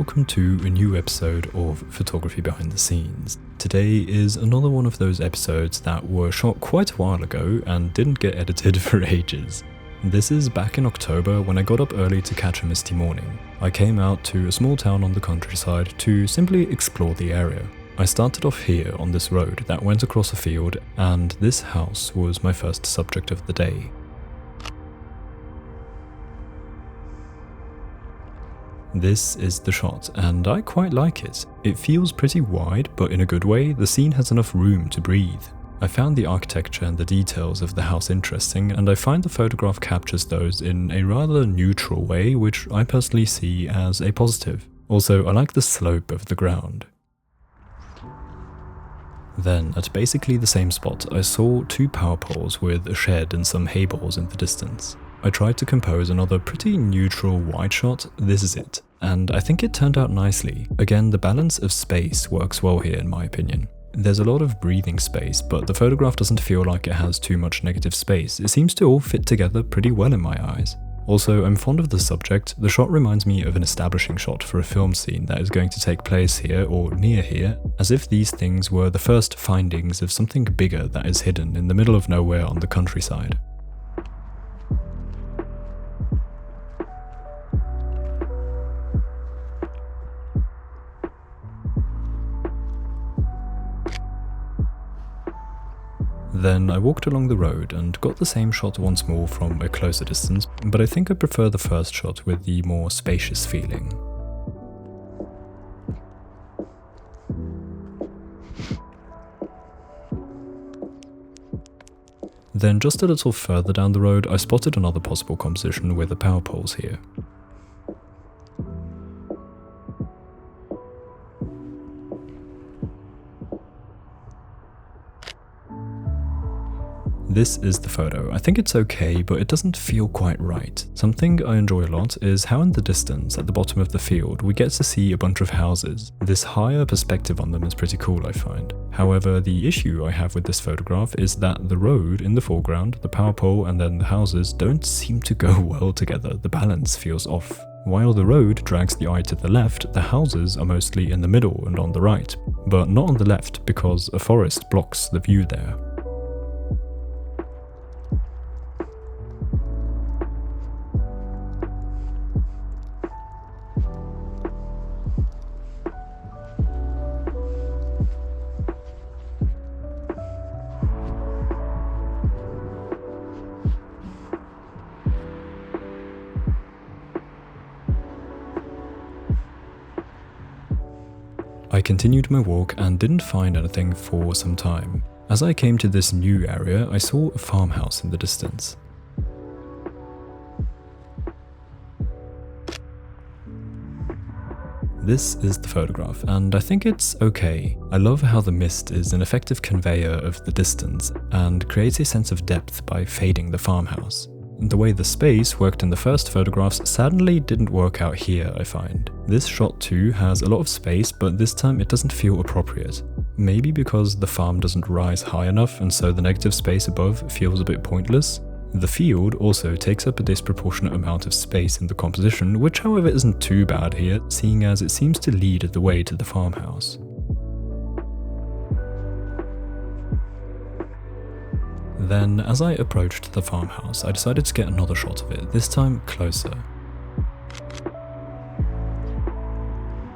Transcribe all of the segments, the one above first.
welcome to a new episode of Photography Behind the Scenes. Today is another one of those episodes that were shot quite a while ago and didn't get edited for ages. This is back in October when I got up early to catch a misty morning. I came out to a small town on the countryside to simply explore the area. I started off here on this road that went across a field, and this house was my first subject of the day. This is the shot, and I quite like it. It feels pretty wide, but in a good way. The scene has enough room to breathe. I found the architecture and the details of the house interesting, and I find the photograph captures those in a rather neutral way, which I personally see as a positive. Also, I like the slope of the ground. Then, at basically the same spot, I saw two power poles with a shed and some hay bales in the distance. I tried to compose another pretty neutral wide shot. This is it, and I think it turned out nicely. Again, the balance of space works well here in my opinion. There's a lot of breathing space, but the photograph doesn't feel like it has too much negative space. It seems to all fit together pretty well in my eyes. Also, I'm fond of the subject. The shot reminds me of an establishing shot for a film scene that is going to take place here or near here, as if these things were the first findings of something bigger that is hidden in the middle of nowhere on the countryside. Then I walked along the road and got the same shot once more from a closer distance, but I think I prefer the first shot with the more spacious feeling. Then just a little further down the road, I spotted another possible composition with the power poles here. This is the photo. I think it's okay, but it doesn't feel quite right. Something I enjoy a lot is how in the distance, at the bottom of the field, we get to see a bunch of houses. This higher perspective on them is pretty cool, I find. However, the issue I have with this photograph is that the road in the foreground, the power pole, and then the houses don't seem to go well together. The balance feels off. While the road drags the eye to the left, the houses are mostly in the middle and on the right, but not on the left because a forest blocks the view there. I continued my walk and didn't find anything for some time. As I came to this new area, I saw a farmhouse in the distance. This is the photograph, and I think it's okay. I love how the mist is an effective conveyor of the distance and creates a sense of depth by fading the farmhouse. The way the space worked in the first photographs sadly didn't work out here, I find. This shot too has a lot of space, but this time it doesn't feel appropriate. Maybe because the farm doesn't rise high enough and so the negative space above feels a bit pointless. The field also takes up a disproportionate amount of space in the composition, which however isn't too bad here, seeing as it seems to lead the way to the farmhouse. Then, as I approached the farmhouse, I decided to get another shot of it, this time closer.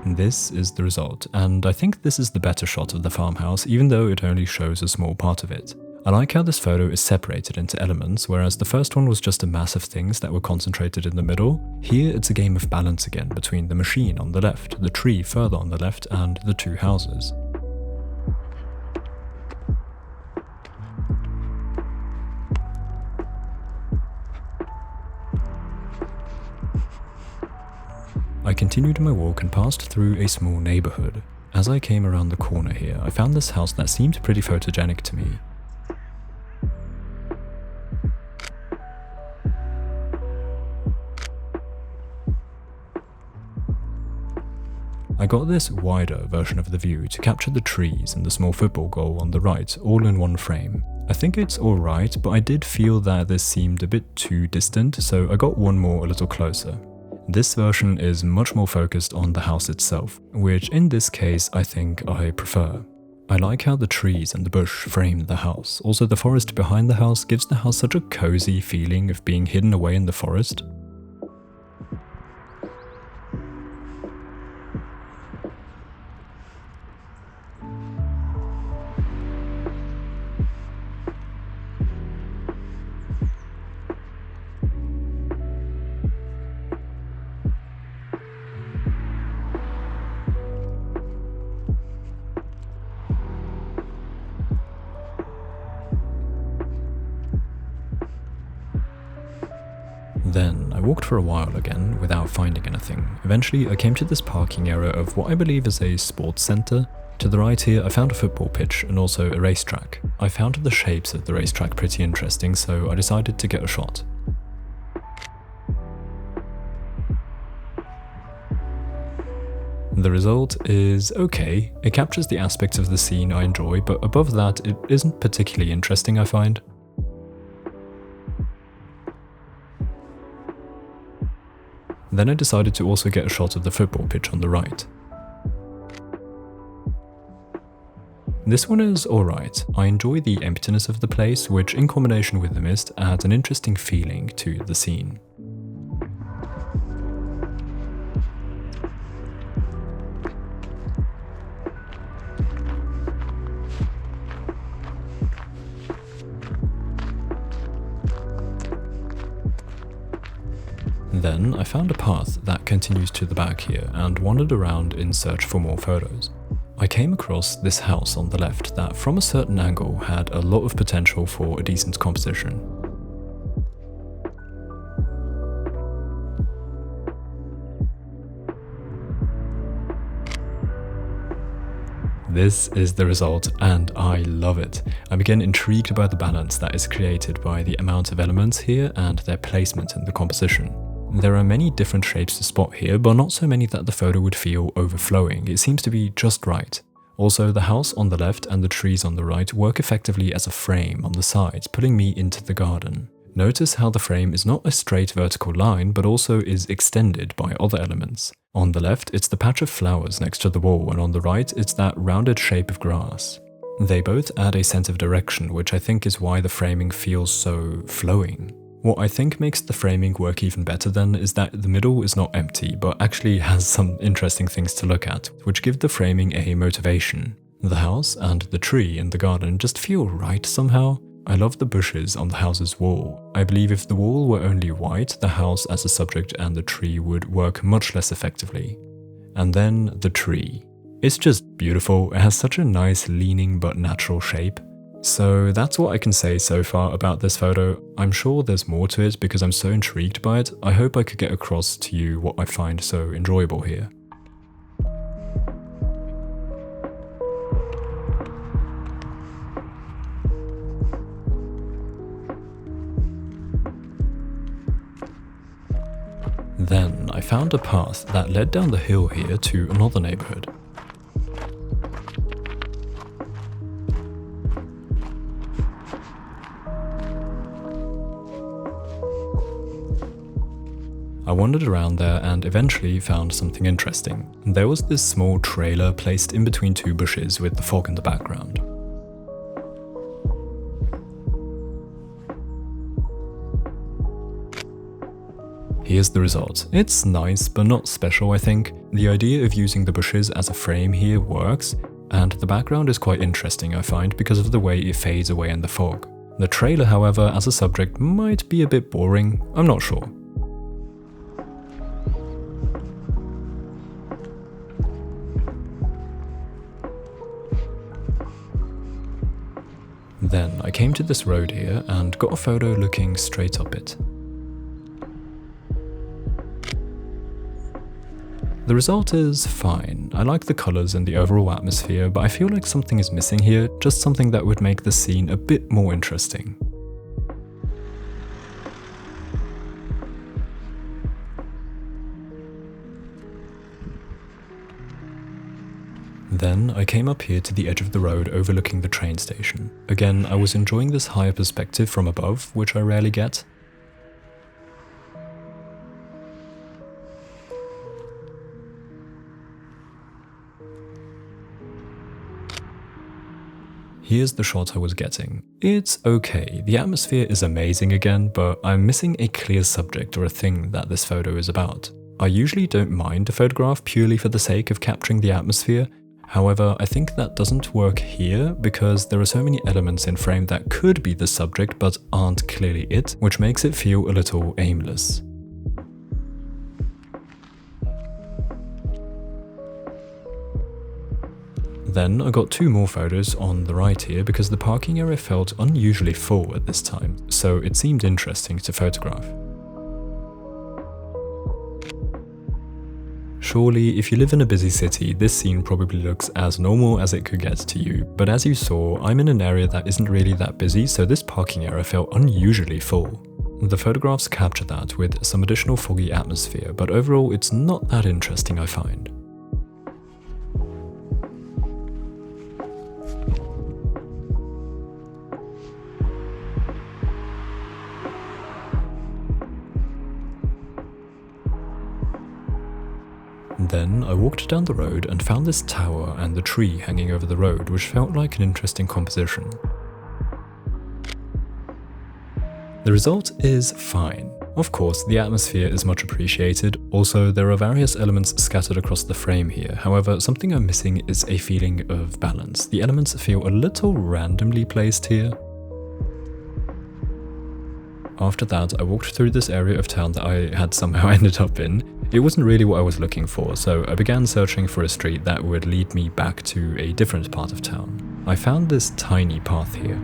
This is the result, and I think this is the better shot of the farmhouse, even though it only shows a small part of it. I like how this photo is separated into elements, whereas the first one was just a mass of things that were concentrated in the middle. Here it's a game of balance again between the machine on the left, the tree further on the left, and the two houses. I continued my walk and passed through a small neighborhood. As I came around the corner here, I found this house that seemed pretty photogenic to me. I got this wider version of the view to capture the trees and the small football goal on the right, all in one frame. I think it's alright, but I did feel that this seemed a bit too distant, so I got one more a little closer. This version is much more focused on the house itself, which in this case I think I prefer. I like how the trees and the bush frame the house. Also, the forest behind the house gives the house such a cozy feeling of being hidden away in the forest. Then I walked for a while again without finding anything. Eventually I came to this parking area of what I believe is a sports centre. To the right here I found a football pitch and also a racetrack. I found the shapes of the racetrack pretty interesting, so I decided to get a shot. The result is okay. It captures the aspects of the scene I enjoy, but above that it isn't particularly interesting, I find. Then I decided to also get a shot of the football pitch on the right. This one is alright. I enjoy the emptiness of the place, which in combination with the mist adds an interesting feeling to the scene. Then I found a path that continues to the back here and wandered around in search for more photos. I came across this house on the left that from a certain angle had a lot of potential for a decent composition. This is the result and I love it. I'm again intrigued by the balance that is created by the amount of elements here and their placement in the composition. There are many different shapes to spot here, but not so many that the photo would feel overflowing. It seems to be just right. Also, the house on the left and the trees on the right work effectively as a frame on the sides, pulling me into the garden. Notice how the frame is not a straight vertical line, but also is extended by other elements. On the left, it's the patch of flowers next to the wall, and on the right, it's that rounded shape of grass. They both add a sense of direction, which I think is why the framing feels so flowing. What I think makes the framing work even better then is that the middle is not empty, but actually has some interesting things to look at, which give the framing a motivation. The house and the tree in the garden just feel right somehow. I love the bushes on the house's wall. I believe if the wall were only white, the house as a subject and the tree would work much less effectively. And then the tree. It's just beautiful. It has such a nice leaning but natural shape. So that's what I can say so far about this photo. I'm sure there's more to it because I'm so intrigued by it. I hope I could get across to you what I find so enjoyable here. Then I found a path that led down the hill here to another neighborhood. I wandered around there and eventually found something interesting. There was this small trailer placed in between two bushes with the fog in the background. Here's the result. It's nice, but not special, I think. The idea of using the bushes as a frame here works, and the background is quite interesting, I find, because of the way it fades away in the fog. The trailer, however, as a subject might be a bit boring. I'm not sure. Then I came to this road here and got a photo looking straight up it. The result is fine. I like the colours and the overall atmosphere, but I feel like something is missing here, just something that would make the scene a bit more interesting. Then I came up here to the edge of the road overlooking the train station. Again, I was enjoying this higher perspective from above, which I rarely get. Here's the shot I was getting. It's okay, the atmosphere is amazing again, but I'm missing a clear subject or a thing that this photo is about. I usually don't mind a photograph purely for the sake of capturing the atmosphere. However, I think that doesn't work here because there are so many elements in frame that could be the subject but aren't clearly it, which makes it feel a little aimless. Then I got 2 more photos on the right here because the parking area felt unusually full at this time, so it seemed interesting to photograph. Surely, if you live in a busy city, this scene probably looks as normal as it could get to you, but as you saw, I'm in an area that isn't really that busy, so this parking area felt unusually full. The photographs capture that with some additional foggy atmosphere, but overall it's not that interesting, I find. Then I walked down the road and found this tower and the tree hanging over the road, which felt like an interesting composition. The result is fine. Of course, the atmosphere is much appreciated. Also, there are various elements scattered across the frame here. However, something I'm missing is a feeling of balance. The elements feel a little randomly placed here. After that, I walked through this area of town that I had somehow ended up in. It wasn't really what I was looking for, so I began searching for a street that would lead me back to a different part of town. I found this tiny path here.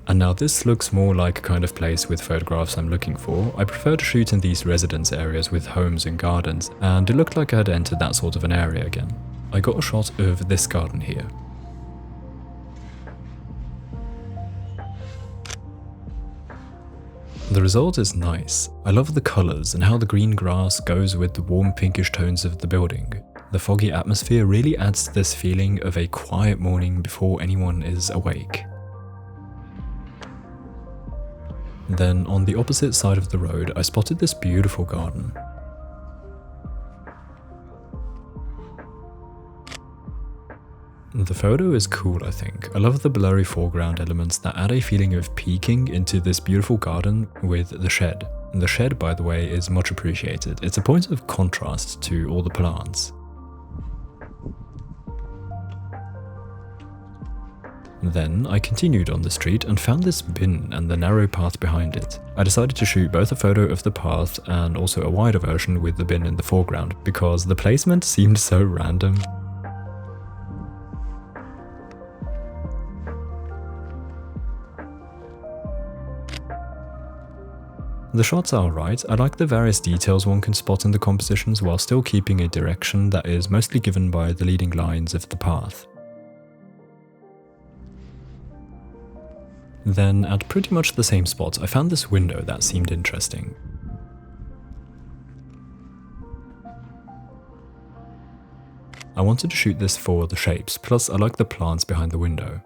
And now this looks more like a kind of place with photographs I'm looking for. I prefer to shoot in these residence areas with homes and gardens, and it looked like I had entered that sort of an area again. I got a shot of this garden here. The result is nice. I love the colours and how the green grass goes with the warm pinkish tones of the building. The foggy atmosphere really adds to this feeling of a quiet morning before anyone is awake. Then, on the opposite side of the road, I spotted this beautiful garden. The photo is cool, I think. I love the blurry foreground elements that add a feeling of peeking into this beautiful garden with the shed. The shed, by the way, is much appreciated. It's a point of contrast to all the plants. Then I continued on the street and found this bin and the narrow path behind it. I decided to shoot both a photo of the path and also a wider version with the bin in the foreground because the placement seemed so random. The shots are alright. I like the various details one can spot in the compositions while still keeping a direction that is mostly given by the leading lines of the path. Then, at pretty much the same spot, I found this window that seemed interesting. I wanted to shoot this for the shapes, plus I like the plants behind the window.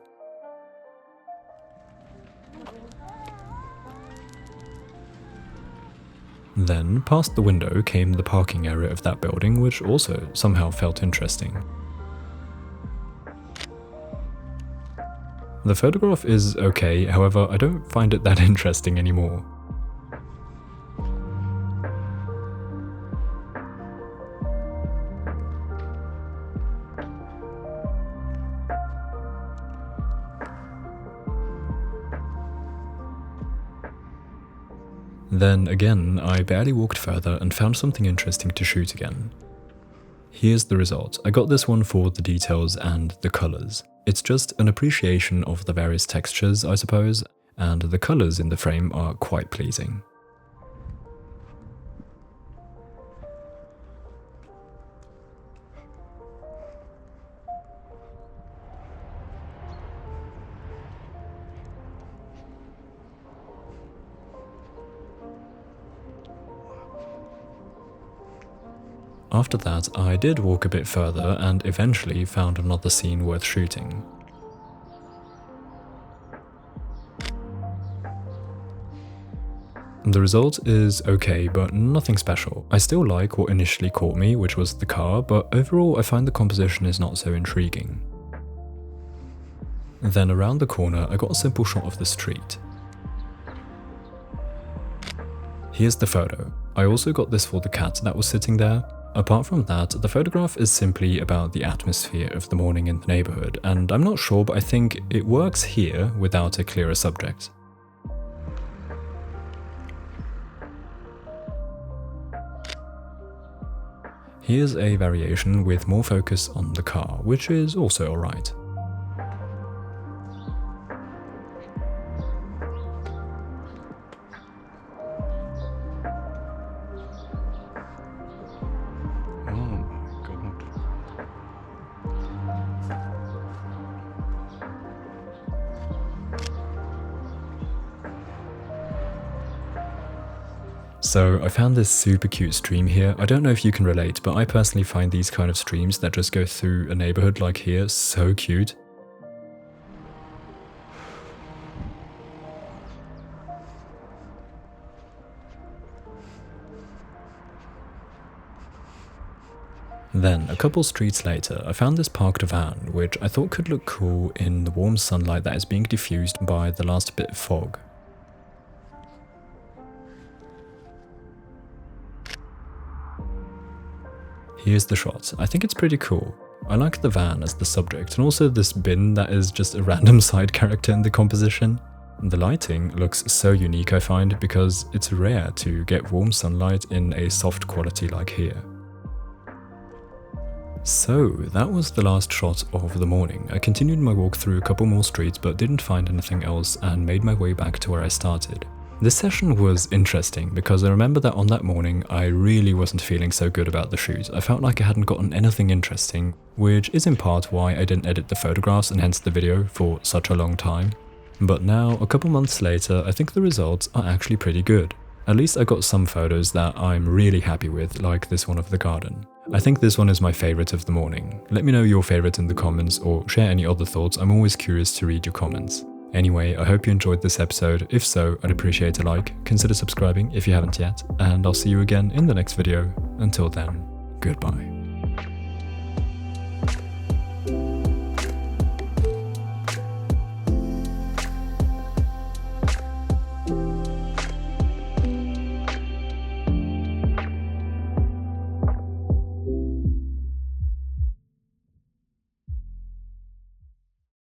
Then, past the window came the parking area of that building, which also somehow felt interesting. The photograph is okay, however, I don't find it that interesting anymore. Then again, I barely walked further and found something interesting to shoot again. Here's the result. I got this one for the details and the colours. It's just an appreciation of the various textures, I suppose, and the colours in the frame are quite pleasing. After that, I did walk a bit further and eventually found another scene worth shooting. The result is okay, but nothing special. I still like what initially caught me, which was the car, but overall I find the composition is not so intriguing. Then around the corner I got a simple shot of the street. Here's the photo. I also got this for the cat that was sitting there. Apart from that, the photograph is simply about the atmosphere of the morning in the neighborhood, and I'm not sure, but I think it works here without a clearer subject. Here's a variation with more focus on the car, which is also alright. So I found this super cute stream here. I don't know if you can relate, but I personally find these kind of streams that just go through a neighborhood like here so cute. Then, a couple streets later, I found this parked van, which I thought could look cool in the warm sunlight that is being diffused by the last bit of fog. Here's the shot. I think it's pretty cool. I like the van as the subject, and also this bin that is just a random side character in the composition. The lighting looks so unique, I find, because it's rare to get warm sunlight in a soft quality like here. So, that was the last shot of the morning. I continued my walk through a couple more streets but didn't find anything else and made my way back to where I started. This session was interesting because I remember that on that morning I really wasn't feeling so good about the shoot. I felt like I hadn't gotten anything interesting, which is in part why I didn't edit the photographs and hence the video for such a long time. But now, a couple months later, I think the results are actually pretty good. At least I got some photos that I'm really happy with, like this one of the garden. I think this one is my favourite of the morning. Let me know your favourite in the comments or share any other thoughts. I'm always curious to read your comments. Anyway, I hope you enjoyed this episode. If so, I'd appreciate a like. Consider subscribing if you haven't yet, and I'll see you again in the next video. Until then, goodbye.